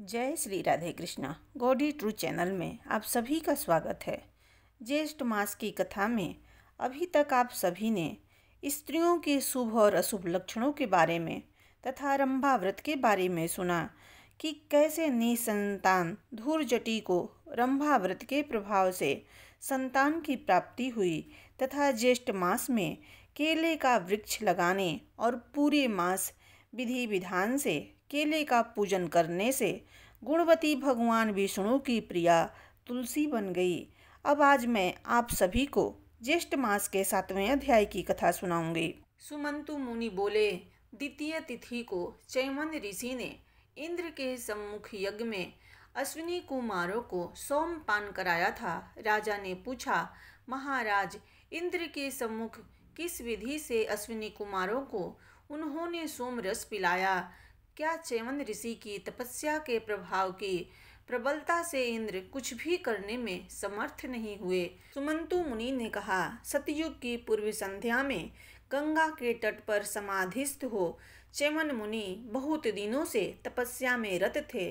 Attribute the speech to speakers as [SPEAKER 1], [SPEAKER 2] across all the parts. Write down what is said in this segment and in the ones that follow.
[SPEAKER 1] जय Shri Radhe Krishna. Gaudy true channel में आप सभी का स्वागत है। ज्येष्ठ मास की कथा में अभी तक आप सभी ने स्त्रियों के शुभ और अशुभ लक्षणों के बारे में तथा रंभा व्रत के बारे में सुना कि कैसे निसंतान धूर्जटी को रंभा व्रत के प्रभाव से संतान की प्राप्ति हुई तथा ज्येष्ठ मास में केले का वृक्ष लगाने और पूरे मास विधि विधान से केले का पूजन करने से गुणवती भगवान विष्णु की प्रिया तुलसी बन गई। अब आज मैं आप सभी को ज्येष्ठ मास के 7वें अध्याय की कथा सुनाऊंगी। सुमंतु मुनि बोले, द्वितीय तिथि को चैमन ऋषि ने इंद्र के सम्मुख यज्ञ में अश्विनी कुमारों को सोमपान कराया था। राजा ने पूछा, महाराज, इंद्र के सम्मुख किस विधि से अश्विनी कुमारों को उन्होंने सोम रस पिलाया? क्या चैमन ऋषि की तपस्या के प्रभाव की प्रबलता से इंद्र कुछ भी करने में समर्थ नहीं हुए? सुमंतु मुनि ने कहा, सतयुग की पूर्व संध्या में गंगा के तट पर समाधिस्थ हो चैमन मुनि बहुत दिनों से तपस्या में रत थे।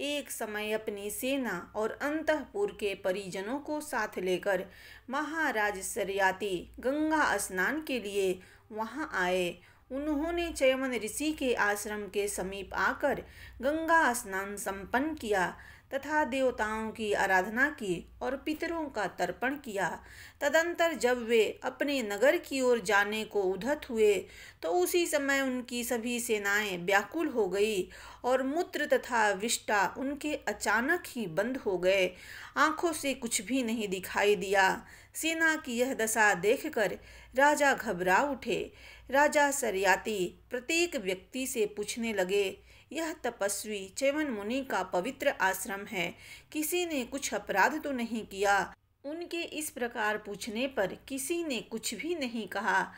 [SPEAKER 1] एक समय अपनी सेना और अंतःपुर के परिजनों को साथ लेकर महाराज सरियाती गंगा स्नान के लिए वहां आए। उन्होंने चैमन ऋषि के आश्रम के समीप आकर गंगा स्नान संपन्न किया तथा देवताओं की आराधना की और पितरों का तर्पण किया। तदंतर जब वे अपने नगर की ओर जाने को उद्यत हुए तो उसी समय उनकी सभी सेनाएं व्याकुल हो गई और मूत्र तथा विष्टा उनके अचानक ही बंद हो गए। आंखों से कुछ भी नहीं दिखाई दिया। सेना की यह दशा देखकर राजा घबरा उठे। राजा सरियाती प्रत्येक व्यक्ति से पूछने लगे, यह तपस्वी चैमन मुनि का पवित्र आश्रम है, किसी ने कुछ अपराध तो नहीं किया? उनके इस प्रकार पूछने पर किसी ने कुछ भी नहीं कहा।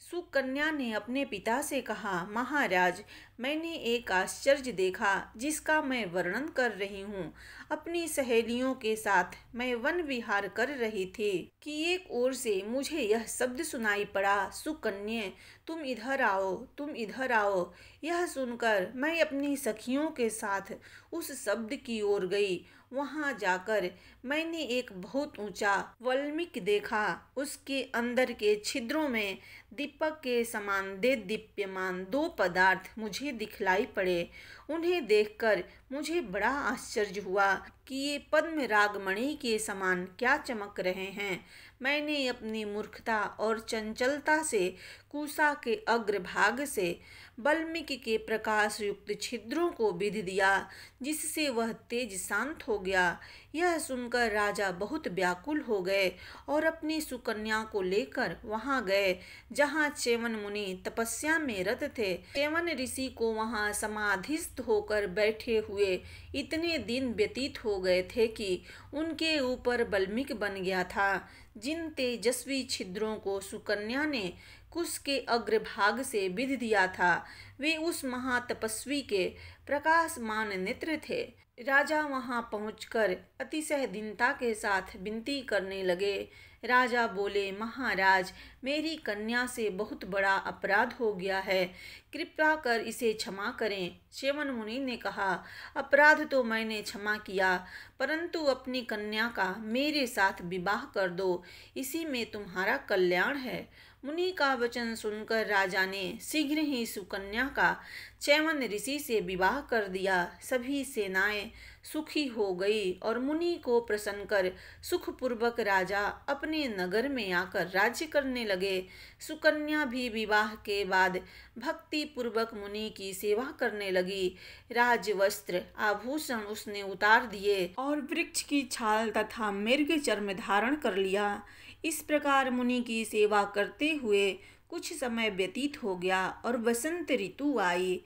[SPEAKER 1] सुकन्या ने अपने पिता से कहा, महाराज, मैंने एक आश्चर्य देखा जिसका मैं वर्णन कर रही हूँ। अपनी सहेलियों के साथ मैं वन विहार कर रही थी कि एक ओर से मुझे यह शब्द सुनाई पड़ा, सुकन्ये, तुम इधर आओ, तुम इधर आओ। यह सुनकर मैं अपनी सखियों के साथ उस शब्द की ओर गई। वहां जाकर मैंने एक बहुत ऊंचा वल्मीक देखा। उसके अंदर के छिद्रों में दीपक के समान दीप्यमान दो पदार्थ मुझे दिखलाई पड़े। उन्हें देखकर मुझे बड़ा आश्चर्य हुआ कि ये पद्म रागमणि के समान क्या चमक रहे हैं। मैंने अपनी मूर्खता और चंचलता से कुशा के अग्रभाग से वल्मीक के प्रकाश युक्त छिद्रों को विध दिया, जिससे वह तेज शांत हो गया। यह सुनकर राजा बहुत व्याकुल हो गए और अपनी सुकन्या को लेकर वहां गए जहां चैमन मुनि तपस्या में रत थे। चैमन ऋषि को वहां समाधिस्थ होकर बैठे हुए इतने दिन व्यतीत हो गए थे कि उनके ऊपर वल्मीक बन गया था। जिन तेजस्वी छिद्रों को सुकन्या ने कुश के अग्रभाग से विध दिया था, वे उस महातपस्वी के प्रकाशमान नेत्र थे। राजा वहां पहुंचकर अतिशय दीनता के साथ विनती करने लगे। राजा बोले, महाराज, मेरी कन्या से बहुत बड़ा अपराध हो गया है, कृपया कर इसे क्षमा करें। चैमन मुनि ने कहा, अपराध तो मैंने क्षमा किया, परंतु अपनी कन्या का मेरे साथ विवाह कर दो, इसी में तुम्हारा कल्याण है। मुनि का वचन सुनकर राजा ने शीघ्र ही सुकन्या का चैमन ऋषि से विवाह कर दिया। सभी सेनाएं सुखी हो गई और मुनि को प्रसन्न कर सुखपूर्वक राजा अपने नगर में आकर राज्य करने लगे। सुकन्या भी विवाह के बाद भक्ति पूर्वक मुनि की सेवा करने लगी। राजवस्त्र आभूषण उसने उतार दिए और वृक्ष की छाल तथा मृग चर्म धारण कर लिया। इस प्रकार मुनि की सेवा करते हुए कुछ समय व्यतीत हो गया और वसंत ऋतु आई।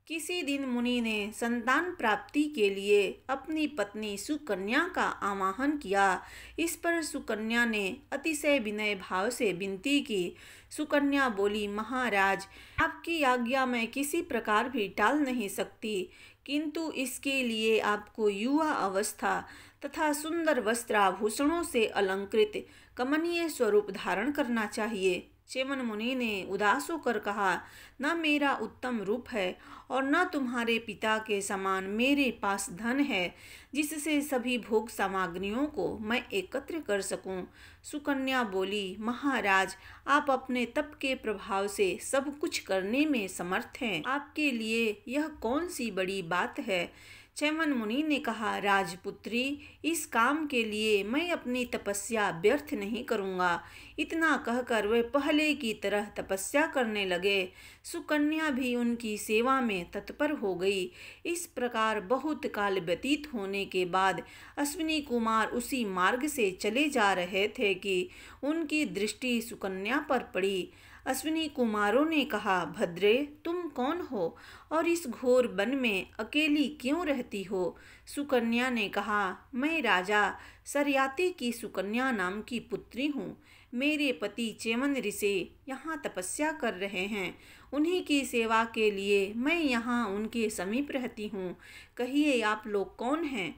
[SPEAKER 1] किसी दिन मुनि ने संतान प्राप्ति के लिए अपनी पत्नी सुकन्या का आवाहन किया। इस पर सुकन्या ने अतिशय विनय भाव से विनती की। सुकन्या बोली, महाराज, आपकी आज्ञा मैं किसी प्रकार भी टाल नहीं सकती, किंतु इसके लिए आपको युवा अवस्था तथा सुंदर वस्त्राभूषणों से अलंकृत कमनीय स्वरूप धारण करना चाहिए। च्यवन मुनि ने उदास होकर कहा, न मेरा उत्तम रूप है और न तुम्हारे पिता के समान मेरे पास धन है जिससे सभी भोग सामग्रियों को मैं एकत्र कर सकूं। सुकन्या बोली, महाराज, आप अपने तप के प्रभाव से सब कुछ करने में समर्थ हैं। आपके लिए यह कौन सी बड़ी बात है। च्यवन मुनि ने कहा, राजपुत्री, इस काम के लिए मैं अपनी तपस्या व्यर्थ नहीं करूँगा। इतना कहकर वे पहले की तरह तपस्या करने लगे। सुकन्या भी उनकी सेवा में तत्पर हो गई। इस प्रकार बहुत काल व्यतीत होने के बाद अश्विनी कुमार उसी मार्ग से चले जा रहे थे कि उनकी दृष्टि सुकन्या पर पड़ी। अश्विनी कुमारों ने कहा, भद्रे, तुम कौन हो और इस घोर वन में अकेली क्यों रहती हो। सुकन्या ने कहा, मैं राजा सरयाति की सुकन्या नाम की पुत्री हूँ। मेरे पति च्यवन ऋषि यहाँ तपस्या कर रहे हैं। उन्हीं की सेवा के लिए मैं यहाँ उनके समीप रहती हूँ। कहिए, आप लोग कौन हैं।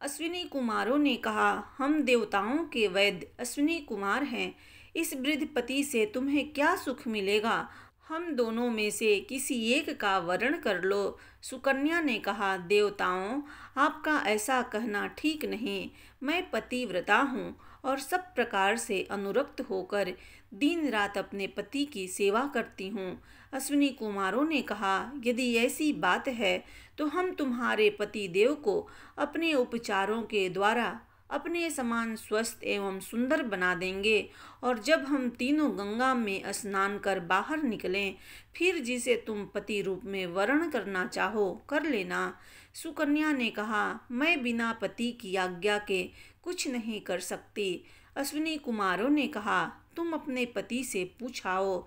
[SPEAKER 1] अश्विनी कुमारों ने कहा, हम देवताओं के वैद्य अश्विनी कुमार हैं। इस वृद्ध पति से तुम्हें क्या सुख मिलेगा। हम दोनों में से किसी एक का वर्ण कर लो। सुकन्या ने कहा, देवताओं, आपका ऐसा कहना ठीक नहीं। मैं पतिव्रता हूँ और सब प्रकार से अनुरक्त होकर दिन रात अपने पति की सेवा करती हूँ। अश्विनी कुमारों ने कहा, यदि ऐसी बात है तो हम तुम्हारे पति देव को अपने उपचारों के द्वारा अपने समान स्वस्थ एवं सुंदर बना देंगे और जब हम तीनों गंगा में स्नान कर बाहर निकलें, फिर जिसे तुम पति रूप में वर्ण करना चाहो कर लेना। सुकन्या ने कहा, मैं बिना पति की आज्ञा के कुछ नहीं कर सकती। अश्विनी कुमारों ने कहा, तुम अपने पति से पूछाओ,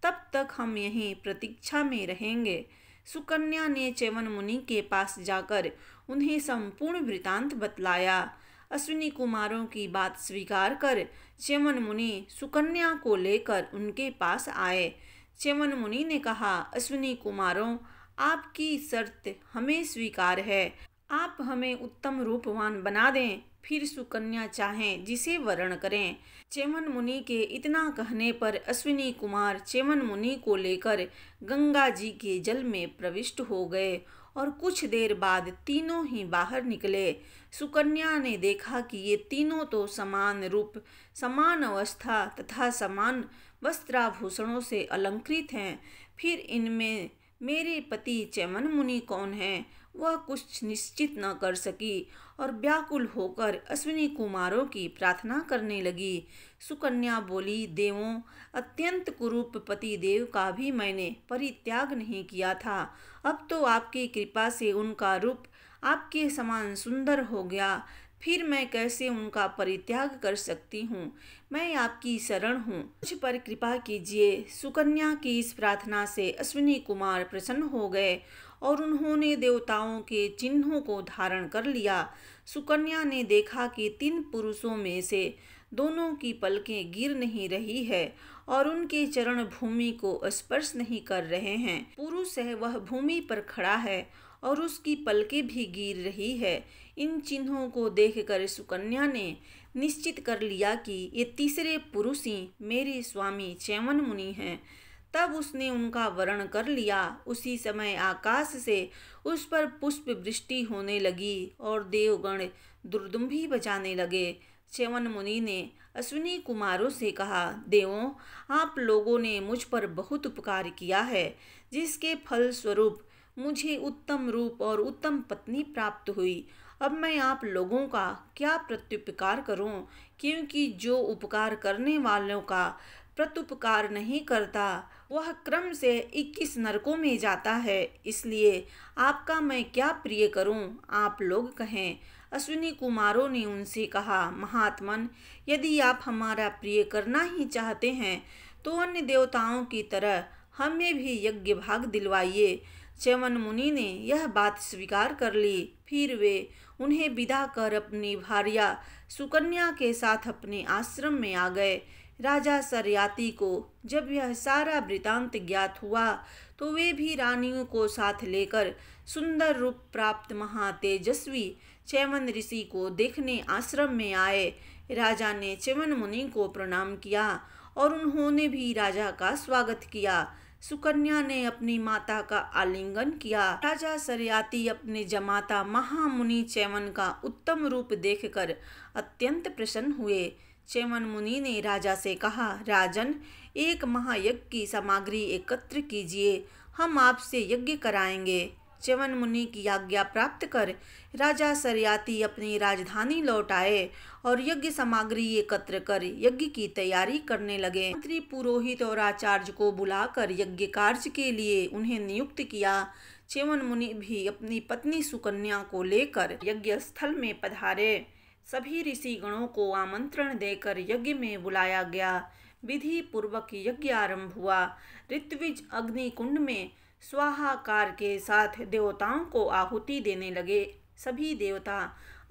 [SPEAKER 1] तब तक हम यहीं प्रतीक्षा में रहेंगे। सुकन्या ने च्यवन मुनि के पास जाकर उन्हें संपूर्ण वृतांत बतलाया। अश्विनी कुमारों की बात स्वीकार कर च्यवन मुनि सुकन्या को लेकर उनके पास आए। च्यवन मुनि ने कहा, अश्विनी कुमारों, आपकी शर्त हमें स्वीकार है। आप हमें उत्तम रूपवान बना दें, फिर सुकन्या चाहें जिसे वर्ण करें। च्यवन मुनि के इतना कहने पर अश्विनी कुमार च्यवन मुनि को लेकर गंगा जी के जल में प्रविष्ट हो गए और कुछ देर बाद तीनों ही बाहर निकले। सुकन्या ने देखा कि ये तीनों तो समान रूप, समान अवस्था तथा समान वस्त्राभूषणों से अलंकृत हैं। फिर इनमें मेरे पति च्यवन मुनि कौन हैं, वह कुछ निश्चित न कर सकी और व्याकुल होकर अश्विनी कुमारों की प्रार्थना करने लगी। सुकन्या बोली, देवों, अत्यंत कुरूप पति देव का भी मैंने परित्याग नहीं किया था। अब तो आपकी कृपा से उनका रूप आपके समान सुंदर हो गया, फिर मैं कैसे उनका परित्याग कर सकती हूँ। मैं आपकी शरण हूँ, मुझ पर कृपा कीजिए। सुकन्या की इस प्रार्थना से अश्विनी कुमार प्रसन्न हो गए और उन्होंने देवताओं के चिन्हों को धारण कर लिया। सुकन्या ने देखा कि 3 पुरुषों में से दोनों की पलकें गिर नहीं रही है और उनके चरण भूमि को स्पर्श नहीं कर रहे हैं। पुरुष है वह भूमि पर खड़ा है और उसकी पलकें भी गिर रही है। इन चिन्हों को देखकर सुकन्या ने निश्चित कर लिया कि ये तीसरे पुरुष ही मेरे स्वामी च्यवन मुनि हैं। तब उसने उनका वर्ण कर लिया। उसी समय आकाश से उस पर पुष्प वृष्टि होने लगी और देवगण दुर्दुम्भी बजाने लगे। च्यवन मुनि ने अश्विनी कुमारों से कहा, देवों, आप लोगों ने मुझ पर बहुत उपकार किया है, जिसके फल स्वरूप मुझे उत्तम रूप और उत्तम पत्नी प्राप्त हुई। अब मैं आप लोगों का क्या प्रत्युपकार करूं, क्योंकि जो उपकार करने वालों का प्रत्युपकार नहीं करता वह क्रम से 21 नरकों में जाता है। इसलिए आपका मैं क्या प्रिय करूं, आप लोग कहें। अश्विनी कुमारों ने उनसे कहा, महात्मन, यदि आप हमारा प्रिय करना ही चाहते हैं तो अन्य देवताओं की तरह हमें भी यज्ञ भाग दिलवाइए। च्यवन मुनि ने यह बात स्वीकार कर ली। फिर वे उन्हें विदा कर अपनी भार्या सुकन्या के साथ अपने आश्रम में आ गए। राजा सरयाति को जब यह सारा वृतांत ज्ञात हुआ तो वे भी रानियों को साथ लेकर सुंदर रूप प्राप्त महातेजस्वी च्यवन ऋषि को देखने आश्रम में आए। राजा ने च्यवन मुनि को प्रणाम किया और उन्होंने भी राजा का स्वागत किया। सुकन्या ने अपनी माता का आलिंगन किया। राजा सरयाती अपने जमाता महामुनि च्यवन का उत्तम रूप देखकर अत्यंत प्रसन्न हुए। च्यवन मुनि ने राजा से कहा, राजन, एक महायज्ञ की सामग्री एकत्र कीजिए, हम आपसे यज्ञ कराएंगे। च्यवन मुनि की आज्ञा प्राप्त कर राजा सरयाती अपनी राजधानी लौट आए और यज्ञ सामग्री एकत्र कर यज्ञ की तैयारी करने लगे। मंत्री, पुरोहित और आचार्य को बुलाकर यज्ञ कार्य के लिए उन्हें नियुक्त किया। च्यवन मुनि भी अपनी पत्नी सुकन्या को लेकर यज्ञ स्थल में पधारे। सभी ऋषि गणों को आमंत्रण देकर यज्ञ में बुलाया गया। विधि पूर्वक यज्ञ आरंभ हुआ। ऋत्विज अग्नि कुंड में स्वाहाकार के साथ देवताओं को आहुति देने लगे। सभी देवता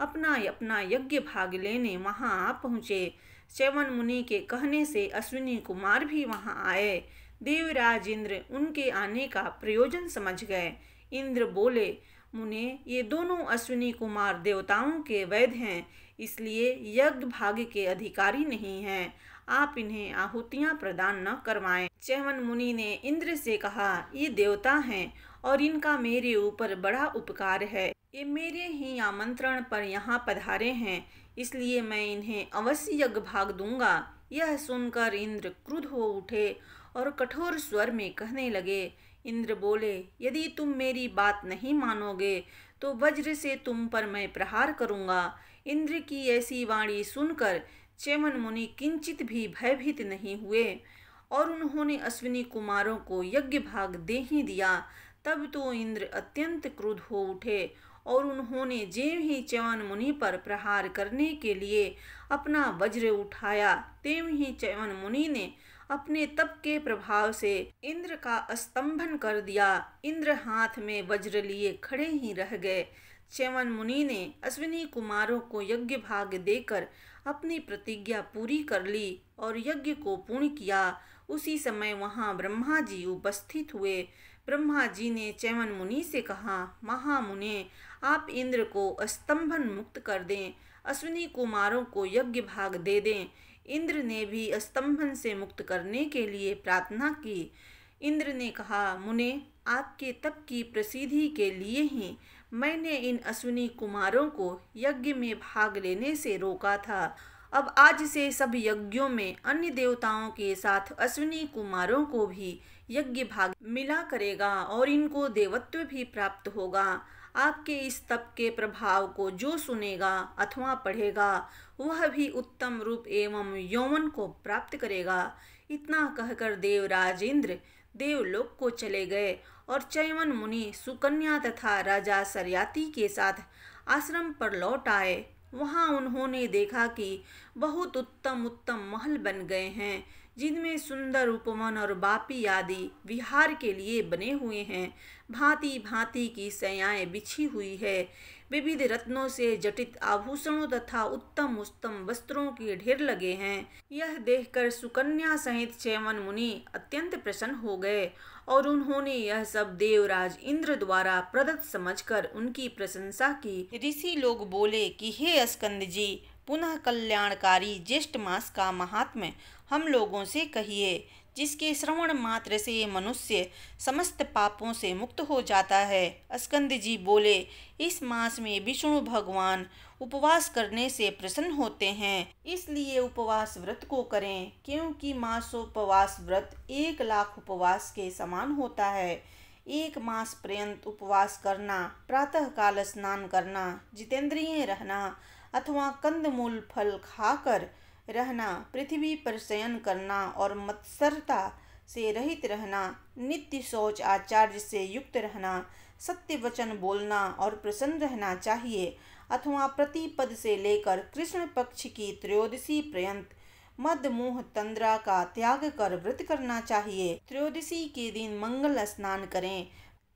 [SPEAKER 1] अपना अपना यज्ञ भाग लेने वहां आ पहुँचे। च्यवन मुनि के कहने से अश्विनी कुमार भी वहां आए। देवराज इंद्र उनके आने का प्रयोजन समझ गए। इंद्र बोले, मुने, ये दोनों अश्विनी कुमार देवताओं के वैद्य हैं, इसलिए यज्ञ भाग के अधिकारी नहीं हैं। आप इन्हें आहुतियां प्रदान न करवाएं। च्यवन मुनि ने इंद्र से कहा, ये देवता हैं और इनका मेरे ऊपर बड़ा उपकार है। ये मेरे ही आमंत्रण पर यहाँ पधारे हैं, इसलिए मैं इन्हें अवश्य यज्ञ भाग दूंगा। यह सुनकर इंद्र क्रुद्ध हो उठे और कठोर स्वर में कहने लगे। इंद्र बोले, यदि तुम मेरी बात नहीं मानोगे तो वज्र से तुम पर मैं प्रहार करूंगा। इंद्र की ऐसी वाणी सुनकर च्यवन मुनि किंचित भी भयभीत नहीं हुए और उन्होंने अश्विनी कुमारों को यज्ञ भाग दे ही दिया। तब तो इंद्र अत्यंत क्रुद्ध हो उठे और उन्होंने ज्यों ही च्यवन मुनि पर प्रहार करने के लिए अपना वज्र उठाया, त्यों ही च्यवन मुनि ने अपने तप के प्रभाव से इंद्र का स्तंभन कर दिया। इंद्र हाथ में वज्र लिए खड़े ही रह गए। च्यवन मुनि ने अश्विनी कुमारों को यज्ञ भाग देकर अपनी प्रतिज्ञा पूरी कर ली और यज्ञ को पूर्ण किया। उसी समय वहां ब्रह्मा जी उपस्थित हुए। ब्रह्मा जी ने च्यवन मुनि से कहा, महामुने, आप इंद्र को स्तंभन मुक्त कर दें, अश्विनी कुमारों को यज्ञ भाग दे दें। इंद्र ने भी स्तंभन से मुक्त करने के लिए प्रार्थना की। इंद्र ने कहा, मुने, आपके तप की प्रसिद्धि के लिए ही मैंने इन अश्विनी कुमारों को यज्ञ में भाग लेने से रोका था। अब आज से सब यज्ञों में अन्य देवताओं के साथ अश्विनी कुमारों को भी यज्ञ भाग मिला करेगा और इनको देवत्व भी प्राप्त होगा। आपके इस तप के प्रभाव को जो सुनेगा अथवा पढ़ेगा वह भी उत्तम रूप एवं यौवन को प्राप्त करेगा। इतना कहकर देवराज इंद्र देवलोक को चले गए और च्यवन मुनि सुकन्या तथा राजा सरयाती के साथ आश्रम पर लौट आए। वहां उन्होंने देखा कि बहुत उत्तम उत्तम महल बन गए हैं, जिनमें सुंदर उपवन और बापी आदि विहार के लिए बने हुए हैं। भांति भांति की शैयाएं बिछी हुई है। विविध रत्नों से जटित आभूषणों तथा उत्तम उत्तम वस्त्रों के ढेर लगे हैं। यह देखकर सुकन्या सहित च्यवन मुनि अत्यंत प्रसन्न हो गए और उन्होंने यह सब देवराज इंद्र द्वारा प्रदत्त समझकर उनकी प्रशंसा की। ऋषि लोग बोले कि हे स्कंद जी, पुनः कल्याणकारी ज्येष्ठ मास का महात्म्य हम लोगों से कहिए, जिसके श्रवण मात्र से मनुष्य समस्त पापों से मुक्त हो जाता है। स्कंद जी बोले, इस मास में विष्णु भगवान उपवास करने से प्रसन्न होते हैं, इसलिए उपवास व्रत को करें, क्योंकि मासोपवास व्रत 1,00,000 उपवास के समान होता है। 1 मास पर्यंत उपवास करना, प्रातः काल स्नान करना, जितेंद्रिय रहना अथवा कंदमूल फल खाकर रहना, पृथ्वी पर शयन करना और मत्सरता से रहित रहना, नित्य शौच आचार्य से युक्त रहना, सत्य वचन बोलना और प्रसन्न रहना चाहिए, अथवा प्रतिपद से लेकर कृष्ण पक्ष की त्रयोदशी पर्यंत मद मोह तंद्रा का त्याग कर व्रत करना चाहिए। त्रयोदशी के दिन मंगल स्नान करें,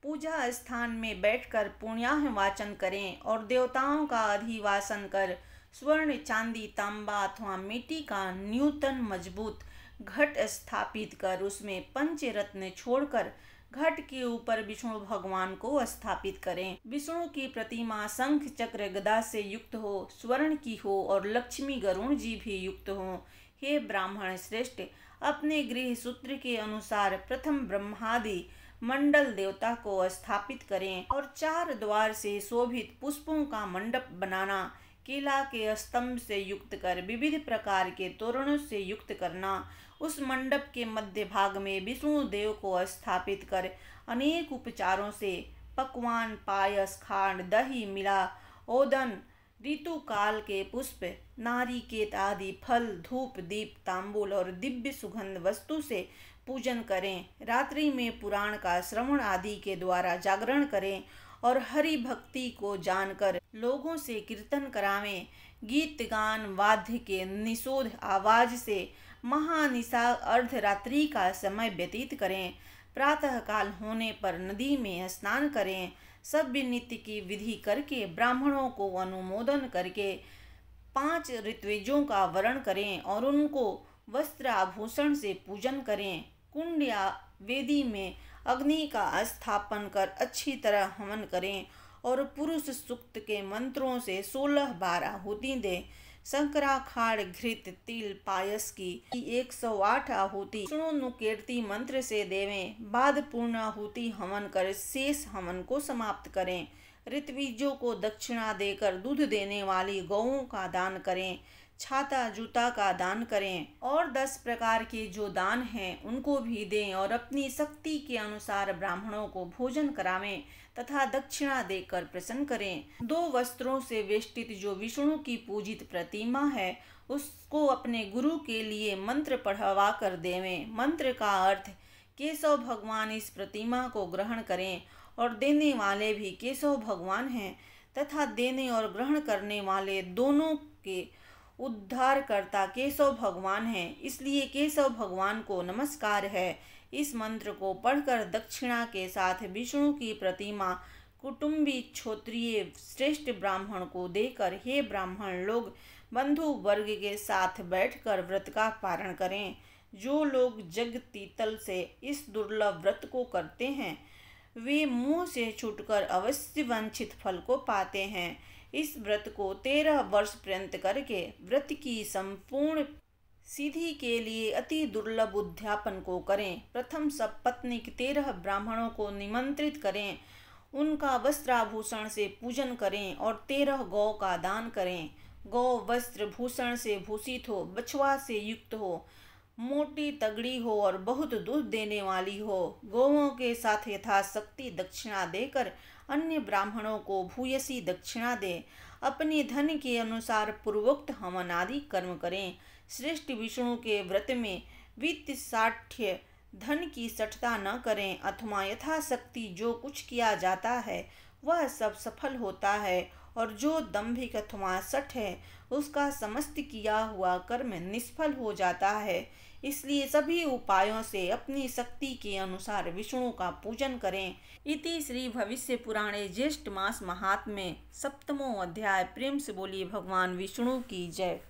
[SPEAKER 1] पूजा स्थान में बैठकर पुण्याह वाचन करें और देवताओं का अधिवासन कर स्वर्ण, चांदी, तांबा अथवा मिट्टी का न्यूतन मजबूत घट स्थापित कर उसमें पंचरत्न छोड़कर घट के ऊपर विष्णु भगवान को स्थापित करें। विष्णु की प्रतिमा शंख चक्र गदा से युक्त हो, स्वर्ण की हो और लक्ष्मी गरुण जी भी युक्त हो। हे ब्राह्मण श्रेष्ठ, अपने गृह सूत्र के अनुसार प्रथम ब्रह्मादि मंडल देवता को स्थापित करें और 4 द्वार से शोभित पुष्पों का मंडप बनाना, केला के स्तंभ से युक्त कर विविध प्रकार के तोरणों से युक्त करना। उस मंडप के मध्य भाग में विष्णु देव को स्थापित कर अनेक उपचारों से पकवान, पायस, खांड, दही, मिला, ओदन, ऋतु काल के पुष्प, नारिकेत आदि फल, धूप, दीप, तांबूल और दिव्य सुगंध वस्तु से पूजन करें। रात्रि में पुराण का श्रवण आदि के द्वारा जागरण करें और हरि भक्ति को जानकर लोगों से कीर्तन करावें। गीत गान वाद्य के निषोध आवाज से महानिशा अर्धरात्रि का समय व्यतीत करें। प्रातः काल होने पर नदी में स्नान करें। सभ्य नित्य की विधि करके ब्राह्मणों को अनुमोदन करके 5 ऋत्विजों का वरण करें और उनको वस्त्र आभूषण से पूजन करें। कुंड या वेदी में अग्नि का स्थापन कर अच्छी तरह हवन करें और पुरुष सूक्त के मंत्रों से 16 बार आहुति दें। शंकराखाड़, घृत, तिल, पायस की 108 आहुति विष्णु नुकीर्ति मंत्र से देवें। बाद पूर्ण आहुति हवन कर शेष हवन को समाप्त करें। ऋत्विजों को दक्षिणा देकर दूध देने वाली गौओं का दान करें। छाता जूता का दान करें और 10 प्रकार के जो दान हैं उनको भी दें और अपनी शक्ति के अनुसार ब्राह्मणों को भोजन करावें तथा दक्षिणा देकर प्रसन्न करें। 2 वस्त्रों से वेष्टित जो विष्णु की पूजित प्रतिमा है उसको अपने गुरु के लिए मंत्र पढ़वा कर देवें। मंत्र का अर्थ, केशव भगवान इस प्रतिमा को ग्रहण करें और देने वाले भी केशव भगवान हैं तथा देने और ग्रहण करने वाले दोनों के उद्धारकर्ता केशव भगवान हैं, इसलिए केशव भगवान को नमस्कार है। इस मंत्र को पढ़कर दक्षिणा के साथ विष्णु की प्रतिमा कुटुंबी क्षत्रिय श्रेष्ठ ब्राह्मण को देकर हे ब्राह्मण लोग बंधु वर्ग के साथ बैठकर व्रत का पारण करें। जो लोग जग तीतल से इस दुर्लभ व्रत को करते हैं वे मुंह से छूटकर अवश्य वांछित फल को पाते हैं। इस व्रत को 13 वर्ष पर्यंत करके व्रत की संपूर्ण सिद्धि के लिए अति दुर्लभ उद्यापन को करें। प्रथम सब पत्नीक 13 ब्राह्मणों को निमंत्रित करें, उनका वस्त्राभूषण से पूजन करें और 13 गौ का दान करें। गौ वस्त्र भूषण से भूषित हो, बछवा से युक्त हो, मोटी तगड़ी हो और बहुत दूध देने वाली हो। गौओं के साथ यथाशक्ति दक्षिणा देकर अन्य ब्राह्मणों को भूयसी दक्षिणा दे। अपने धन के अनुसार पूर्वोक्त हवन आदि कर्म करें। श्रेष्ठ विष्णु के व्रत में वित्त साठ्य धन की सठता न करें अथवा यथाशक्ति जो कुछ किया जाता है वह सब सफल होता है और जो दंभिक अथवा सठ है उसका समस्त किया हुआ कर्म निष्फल हो जाता है। इसलिए सभी उपायों से अपनी शक्ति के अनुसार विष्णु का पूजन करें। इति श्री भविष्य पुराणे ज्येष्ठ मास महात्म्य 7वां अध्याय। प्रेम से बोलिए भगवान विष्णु की जय।